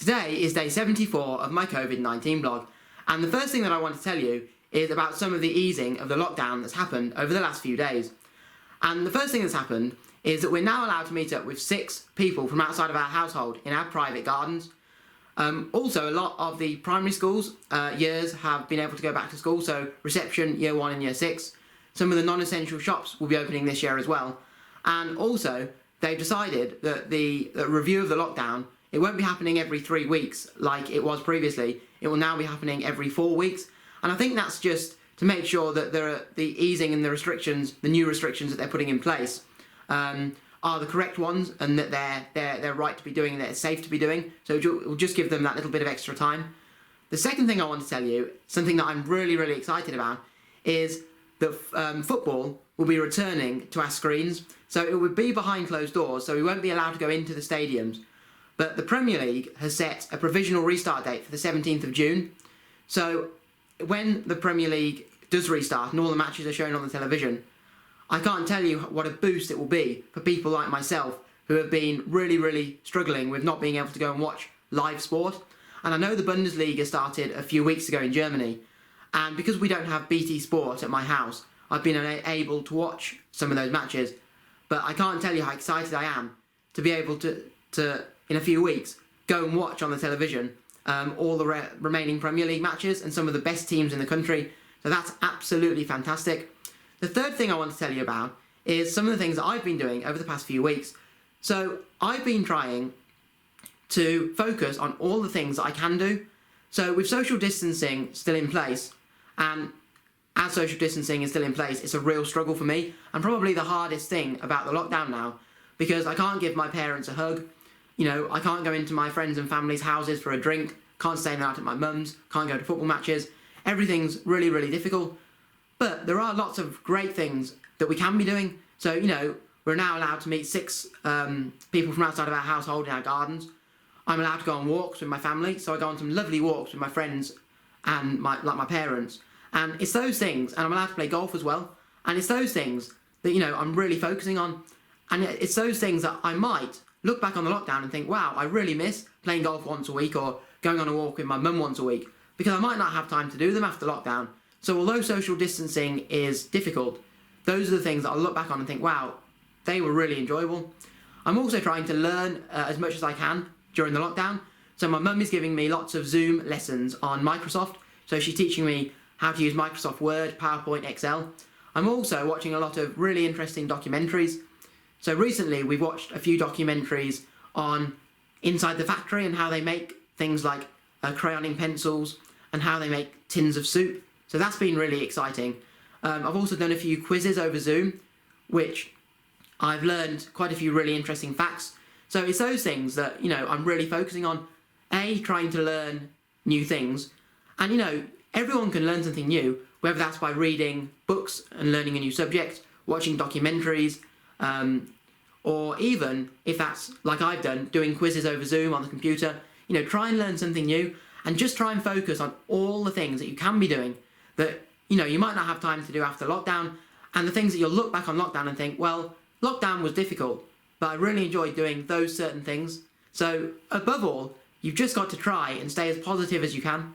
Today is day 74 of my Covid-19 blog, and the first thing that I want to tell you is about some of the easing of the lockdown that's happened over the last few days. And the first thing that's happened is that we're now allowed to meet up with 6 people from outside of our household in our private gardens. Also, a lot of the primary schools years have been able to go back to school, so reception year 1 and year 6. Some of the non-essential shops will be opening this year as well. And also, they've decided that the review of the lockdown, it won't be happening every 3 weeks like it was previously. It will now be happening every 4 weeks. And I think that's just to make sure that the easing and the restrictions, the new restrictions that they're putting in place, are the correct ones, and that they're right to be doing and that it's safe to be doing. So it will just give them that little bit of extra time. The second thing I want to tell you, something that I'm really, really excited about, is that football will be returning to our screens. So it will be behind closed doors, so we won't be allowed to go into the stadiums. But the Premier League has set a provisional restart date for the 17th of June. So when the Premier League does restart and all the matches are shown on the television, I can't tell you what a boost it will be for people like myself who have been really, really struggling with not being able to go and watch live sport. And I know the Bundesliga started a few weeks ago in Germany, and because we don't have BT Sport at my house, I've been unable to watch some of those matches. But I can't tell you how excited I am to be able to in a few weeks, go and watch on the television all the remaining Premier League matches and some of the best teams in the country. So that's absolutely fantastic. The third thing I want to tell you about is some of the things that I've been doing over the past few weeks. So I've been trying to focus on all the things that I can do. So with social distancing still in place, and as social distancing is still in place, it's a real struggle for me, and probably the hardest thing about the lockdown now, because I can't give my parents a hug. You know, I can't go into my friends and family's houses for a drink, can't stay out at my mum's, can't go to football matches. Everything's really, really difficult. But there are lots of great things that we can be doing. So, you know, we're now allowed to meet 6 people from outside of our household in our gardens. I'm allowed to go on walks with my family, so I go on some lovely walks with my friends and my parents. And it's those things, and I'm allowed to play golf as well. And it's those things that, you know, I'm really focusing on. And it's those things that I might look back on the lockdown and think, wow, I really miss playing golf once a week or going on a walk with my mum once a week, because I might not have time to do them after lockdown. So although social distancing is difficult, those are the things that I'll look back on and think, wow, they were really enjoyable. I'm also trying to learn as much as I can during the lockdown. So my mum is giving me lots of Zoom lessons on Microsoft. So she's teaching me how to use Microsoft Word, PowerPoint, Excel. I'm also watching a lot of really interesting documentaries. So recently we've watched a few documentaries on inside the factory and how they make things like crayoning pencils and how they make tins of soup. So that's been really exciting. I've also done a few quizzes over Zoom, which I've learned quite a few really interesting facts. So it's those things that, you know, I'm really focusing on. A, trying to learn new things. And, you know, everyone can learn something new, whether that's by reading books and learning a new subject, watching documentaries, or even, if that's like I've done, doing quizzes over Zoom on the computer. You know, try and learn something new, and just try and focus on all the things that you can be doing that, you know, you might not have time to do after lockdown, and the things that you'll look back on lockdown and think, well, lockdown was difficult, but I really enjoyed doing those certain things. So above all, you've just got to try and stay as positive as you can.